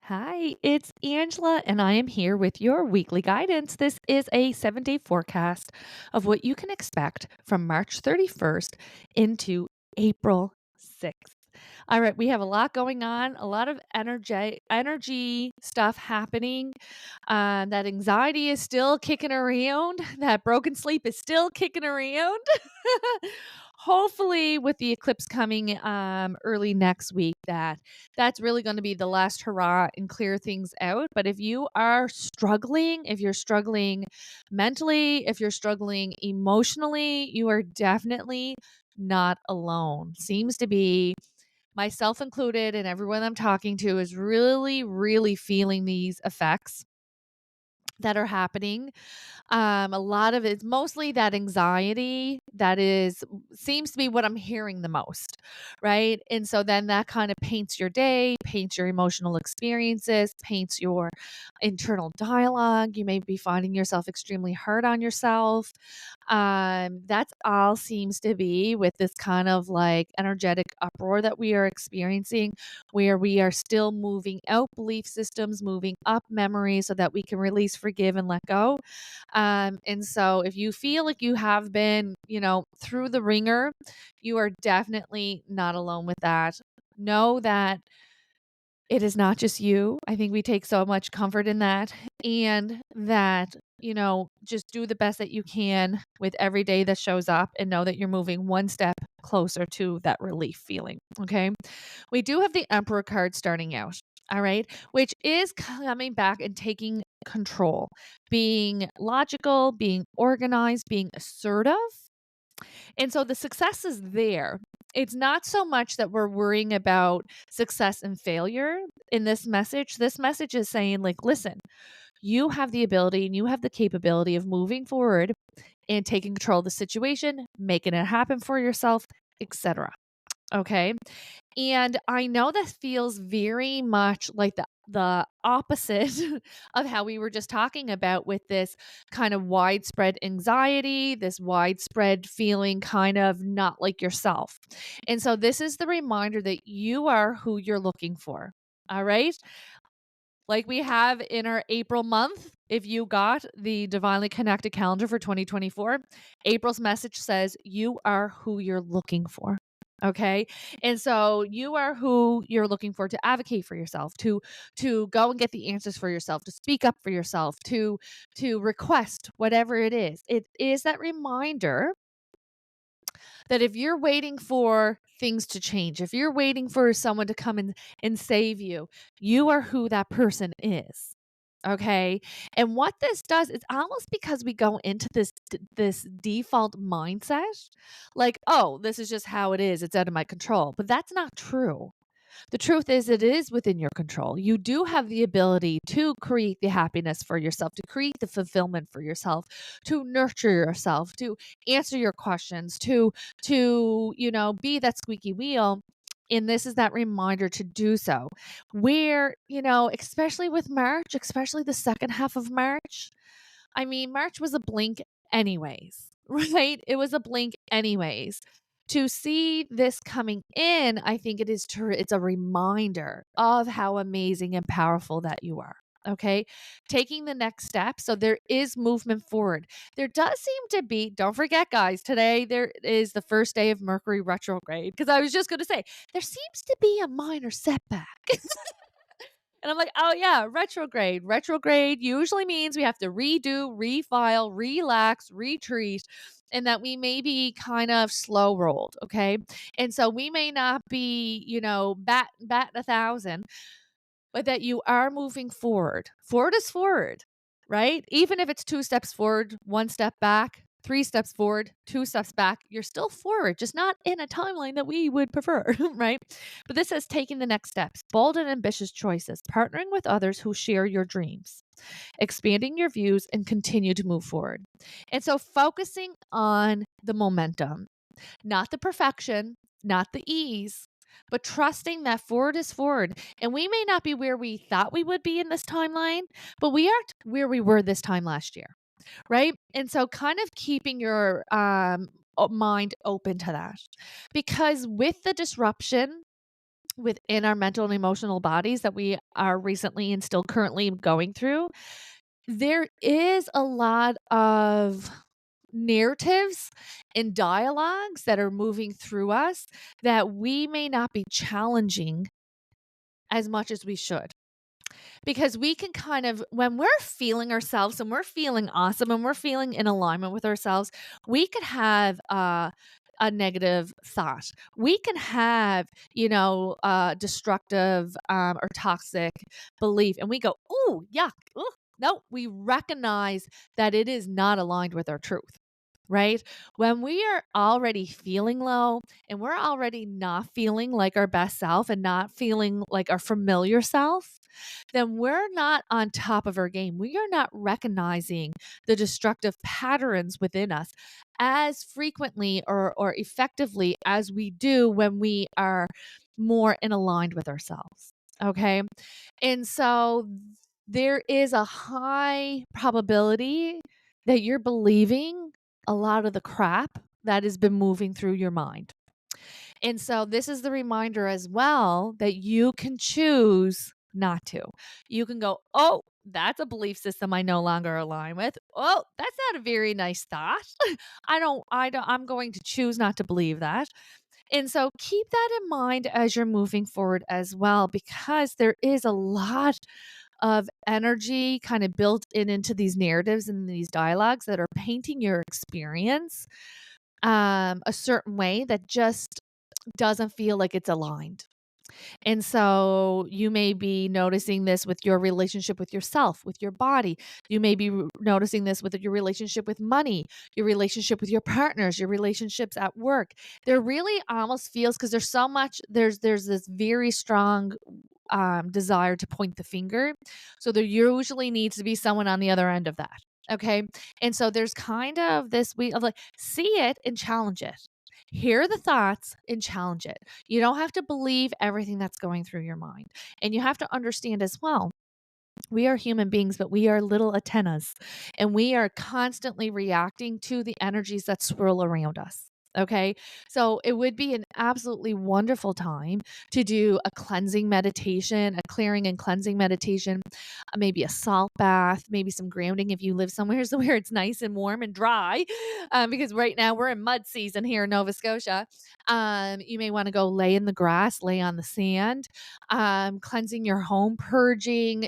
Hi, it's Angela, and I am here with your weekly guidance. This is a 7 day forecast of what you can expect from March 31st into April 6th. All right, we have a lot going on, a lot of energy stuff happening. That anxiety is still kicking around. That broken sleep is still kicking around. Hopefully, with the eclipse coming early next week, that's really going to be the last hurrah and clear things out. But if you are struggling, if you're struggling mentally, if you're struggling emotionally, you are definitely not alone. Seems to be myself included, and everyone I'm talking to is really, really feeling these effects that are happening. A lot of it's mostly that anxiety that is seems to be what I'm hearing the most, right? And so then that kind of paints your day, paints your emotional experiences, paints your internal dialogue. You may be finding yourself extremely hard on yourself. That's all seems to be with this kind of like energetic uproar that we are experiencing, where we are still moving out belief systems, moving up memories so that we can release, forgive, and let go. And so if you feel like you have been, through the ringer, you are definitely not alone with that. Know that it is not just you. I think we take so much comfort in that, and that, just do the best that you can with every day that shows up and know that you're moving one step closer to that relief feeling. Okay. We do have the Emperor card starting out. All right. Which is coming back and taking control, being logical, being organized, being assertive. And so the success is there. It's not so much that we're worrying about success and failure in this message. This message is saying, like, listen, you have the ability and you have the capability of moving forward and taking control of the situation, making it happen for yourself, etc. Okay. And I know that feels very much like the opposite of how we were just talking about with this kind of widespread anxiety, this widespread feeling kind of not like yourself. And so this is the reminder that you are who you're looking for. All right? Like we have in our April month, if you got the Divinely Connected calendar for 2024, April's message says you are who you're looking for. Okay. And so you are who you're looking for to advocate for yourself, to go and get the answers for yourself, to speak up for yourself, to request whatever it is. It is that reminder that if you're waiting for things to change, if you're waiting for someone to come and save you, you are who that person is. Okay. And what this does is almost because we go into this default mindset, like, oh, this is just how it is. It's out of my control. But that's not true. The truth is, it is within your control. You do have the ability to create the happiness for yourself, to create the fulfillment for yourself, to nurture yourself, to answer your questions, to be that squeaky wheel. And this is that reminder to do so. Where, especially with March, especially the second half of March, I mean, March was a blink anyways, right? It was a blink anyways. To see this coming in, I think it's a reminder of how amazing and powerful that you are. Okay. Taking the next step. So there is movement forward. There does seem to be, don't forget, guys, today there is the first day of Mercury retrograde. Because I was just going to say, there seems to be a minor setback. And I'm like, oh yeah, retrograde. Retrograde usually means we have to redo, refile, relax, retreat, and that we may be kind of slow rolled. Okay. And so we may not be, bat a thousand, but that you are moving forward. Forward is forward, right? Even if it's 2 steps forward, 1 step back, 3 steps forward, 2 steps back, you're still forward, just not in a timeline that we would prefer, right? But this says taking the next steps, bold and ambitious choices, partnering with others who share your dreams, expanding your views, and continue to move forward. And so focusing on the momentum, not the perfection, not the ease, but trusting that forward is forward. And we may not be where we thought we would be in this timeline, but we aren't where we were this time last year. Right. And so kind of keeping your mind open to that, because with the disruption within our mental and emotional bodies that we are recently and still currently going through, there is a lot of narratives and dialogues that are moving through us that we may not be challenging as much as we should. Because we can kind of, when we're feeling ourselves and we're feeling awesome and we're feeling in alignment with ourselves, we could have a negative thought. We can have, destructive or toxic belief, and we go, "Ooh, yuck! Ooh." No, we recognize that it is not aligned with our truth. Right? When we are already feeling low and we're already not feeling like our best self and not feeling like our familiar self, then we're not on top of our game. We are not recognizing the destructive patterns within us as frequently or effectively as we do when we are more in aligned with ourselves. Okay. And so there is a high probability that you're believing a lot of the crap that has been moving through your mind. And so this is the reminder as well that you can choose not to. You can go, "Oh, that's a belief system I no longer align with. Oh, that's not a very nice thought. I'm going to choose not to believe that." And so keep that in mind as you're moving forward as well, because there is a lot of energy kind of built into these narratives and these dialogues that are painting your experience a certain way that just doesn't feel like it's aligned. And so you may be noticing this with your relationship with yourself, with your body. You may be noticing this with your relationship with money, your relationship with your partners, your relationships at work. There really almost feels, because there's this very strong desire to point the finger. So there usually needs to be someone on the other end of that. Okay. And so there's kind of this we of like, see it and challenge it. Hear the thoughts and challenge it. You don't have to believe everything that's going through your mind. And you have to understand as well, we are human beings, but we are little antennas and we are constantly reacting to the energies that swirl around us. Okay. So it would be an absolutely wonderful time to do a cleansing meditation, a clearing and cleansing meditation, maybe a salt bath, maybe some grounding if you live somewhere so where it's nice and warm and dry. Because right now we're in mud season here in Nova Scotia. You may want to go lay in the grass, lay on the sand, cleansing your home, purging,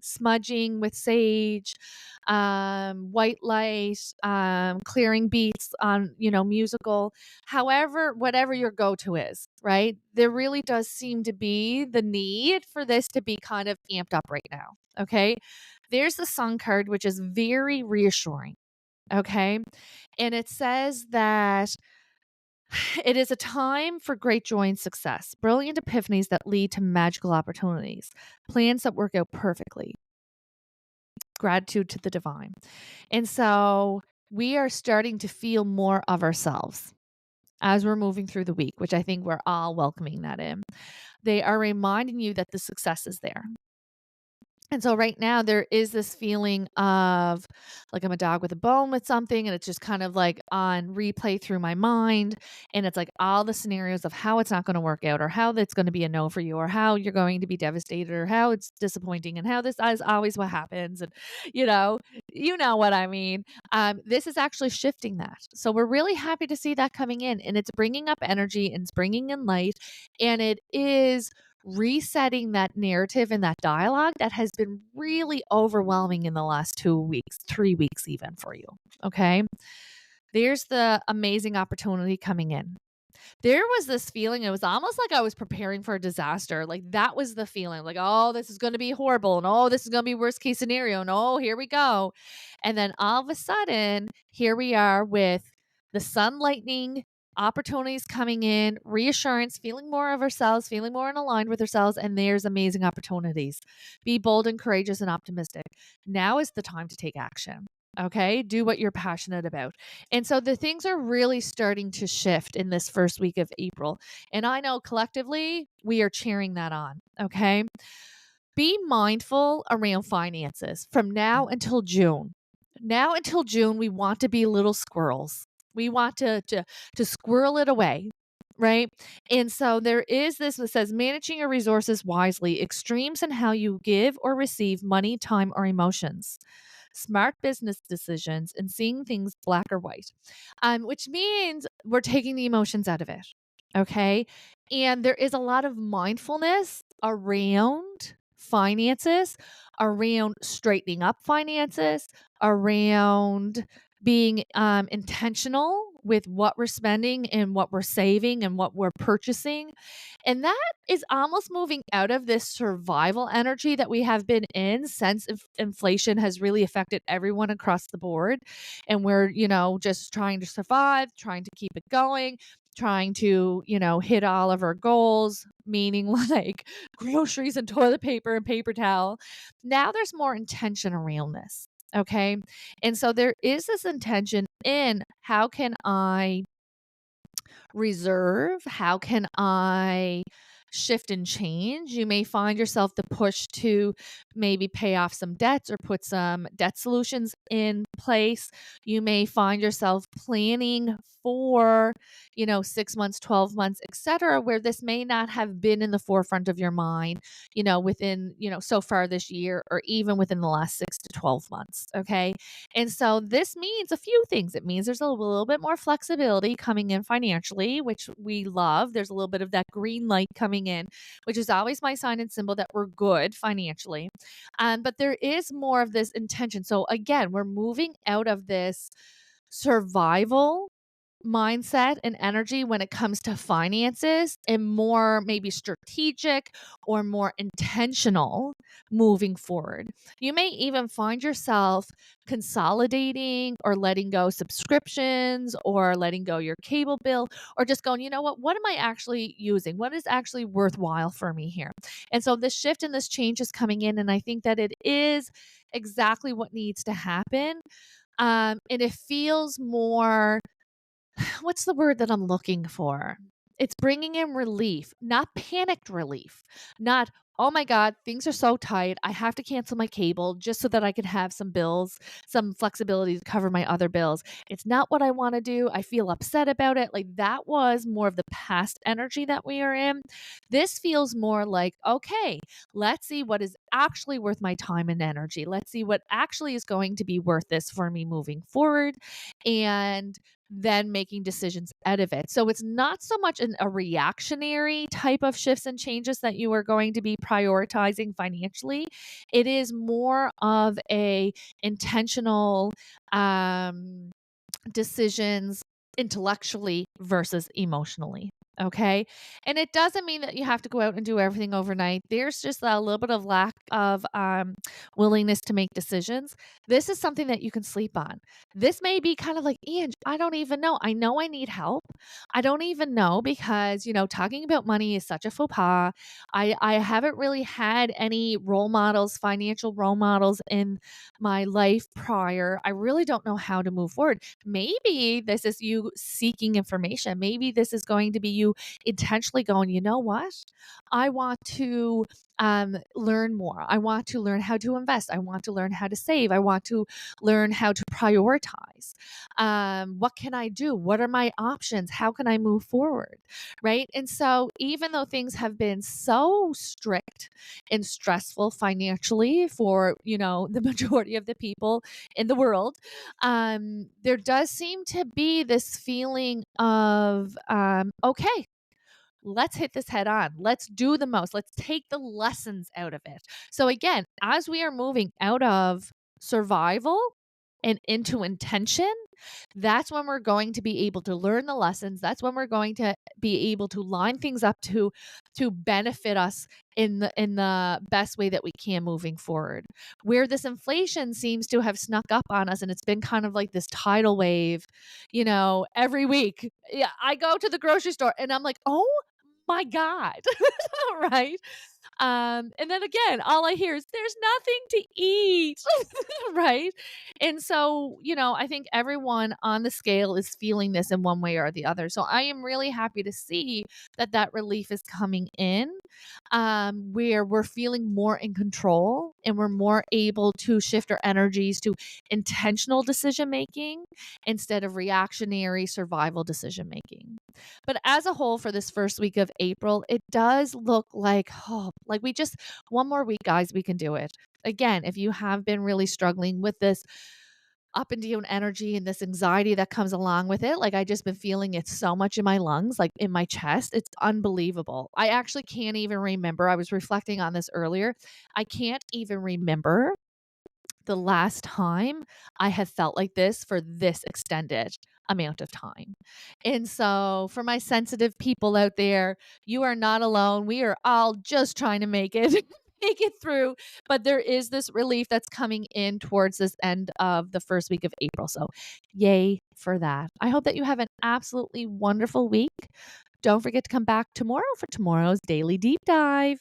smudging with sage, white light, clearing beats on, musical, however, whatever your go-to is, right? There really does seem to be the need for this to be kind of amped up right now. Okay. There's the sun card, which is very reassuring. Okay. And it says that it is a time for great joy and success, brilliant epiphanies that lead to magical opportunities, plans that work out perfectly, gratitude to the divine. And so we are starting to feel more of ourselves as we're moving through the week, which I think we're all welcoming that in. They are reminding you that the success is there. And so right now there is this feeling of like I'm a dog with a bone with something, and it's just kind of like on replay through my mind. And it's like all the scenarios of how it's not going to work out, or how that's going to be a no for you, or how you're going to be devastated, or how it's disappointing, and how this is always what happens. And you know, you know what I mean. This is actually shifting that. So we're really happy to see that coming in, and it's bringing up energy and it's bringing in light, and it is resetting that narrative and that dialogue that has been really overwhelming in the last 2 weeks, 3 weeks, even for you. Okay. There's the amazing opportunity coming in. There was this feeling, it was almost like I was preparing for a disaster. Like that was the feeling, like, oh, this is going to be horrible. And oh, this is going to be worst case scenario. And oh, here we go. And then all of a sudden, here we are with the sun lightning, opportunities coming in, reassurance, feeling more of ourselves, feeling more in aligned with ourselves. And there's amazing opportunities. Be bold and courageous and optimistic. Now is the time to take action. Okay. Do what you're passionate about. And so the things are really starting to shift in this first week of April. And I know collectively we are cheering that on. Okay. Be mindful around finances from now until June. Now until June, we want to be little squirrels. We want to squirrel it away. right? And so there is this that says managing your resources wisely, extremes in how you give or receive money, time, or emotions, smart business decisions, and seeing things black or white, which means we're taking the emotions out of it. Okay. And there is a lot of mindfulness around finances, around straightening up finances, around being intentional with what we're spending and what we're saving and what we're purchasing. And that is almost moving out of this survival energy that we have been in since inflation has really affected everyone across the board. And we're, just trying to survive, trying to keep it going, trying to, hit all of our goals, meaning like groceries and toilet paper and paper towel. Now there's more intention around this. Okay. And so there is this intention in how can I reserve? How can I shift and change? You may find yourself the push to maybe pay off some debts or put some debt solutions in place. You may find yourself planning for, 6 months, 12 months, etc., where this may not have been in the forefront of your mind, within, so far this year or even within the last 6 to 12 months. Okay. And so this means a few things. It means there's a little bit more flexibility coming in financially, which we love. There's a little bit of that green light coming in, which is always my sign and symbol that we're good financially. But there is more of this intention. So again, we're moving out of this survival mindset and energy when it comes to finances and more maybe strategic or more intentional moving forward. You may even find yourself consolidating or letting go subscriptions or letting go your cable bill or just going, what am I actually using? What is actually worthwhile for me here? And so this shift and this change is coming in, and I think that it is exactly what needs to happen. And it feels more, what's the word that I'm looking for? It's bringing in relief, not panicked relief, not, oh my God, things are so tight. I have to cancel my cable just so that I can have some bills, some flexibility to cover my other bills. It's not what I want to do. I feel upset about it. Like that was more of the past energy that we are in. This feels more like, okay, let's see what is actually worth my time and energy. Let's see what actually is going to be worth this for me moving forward. And then making decisions out of it. So it's not so much a reactionary type of shifts and changes that you are going to be prioritizing financially. It is more of a intentional decisions intellectually versus emotionally. Okay. And it doesn't mean that you have to go out and do everything overnight. There's just a little bit of lack of willingness to make decisions. This is something that you can sleep on. This may be kind of like, Ange, I don't even know. I know I need help. I don't even know because, talking about money is such a faux pas. I haven't really had any role models, financial role models in my life prior. I really don't know how to move forward. Maybe this is you seeking information. Maybe this is going to be you intentionally going, you know what? I want to learn more. I want to learn how to invest. I want to learn how to save. I want to learn how to prioritize. What can I do? What are my options? How can I move forward? Right. And so, even though things have been so strict and stressful financially for, the majority of the people in the world, there does seem to be this feeling of, okay, let's hit this head on. Let's do the most. Let's take the lessons out of it. So, again, as we are moving out of survival and into intention, that's when we're going to be able to learn the lessons. That's when we're going to be able to line things up to benefit us in the best way that we can moving forward. Where this inflation seems to have snuck up on us and it's been kind of like this tidal wave, every week. Yeah, I go to the grocery store and I'm like, "Oh my God." Right? And then again, all I hear is there's nothing to eat. Right? And so, I think everyone on the scale is feeling this in one way or the other. So I am really happy to see that relief is coming in. where we're feeling more in control and we're more able to shift our energies to intentional decision making instead of reactionary survival decision making. But as a whole, for this first week of April, it does look like, oh, like we just, one more week, guys, we can do it. Again, if you have been really struggling with this up and down energy and this anxiety that comes along with it, like I just been feeling it so much in my lungs, like in my chest. It's unbelievable. I actually can't even remember. I was reflecting on this earlier. I can't even remember the last time I have felt like this for this extended amount of time. And so, for my sensitive people out there, you are not alone. We are all just trying to make it. Make it through, but there is this relief that's coming in towards this end of the first week of April. So, yay for that. I hope that you have an absolutely wonderful week. Don't forget to come back tomorrow for tomorrow's daily deep dive.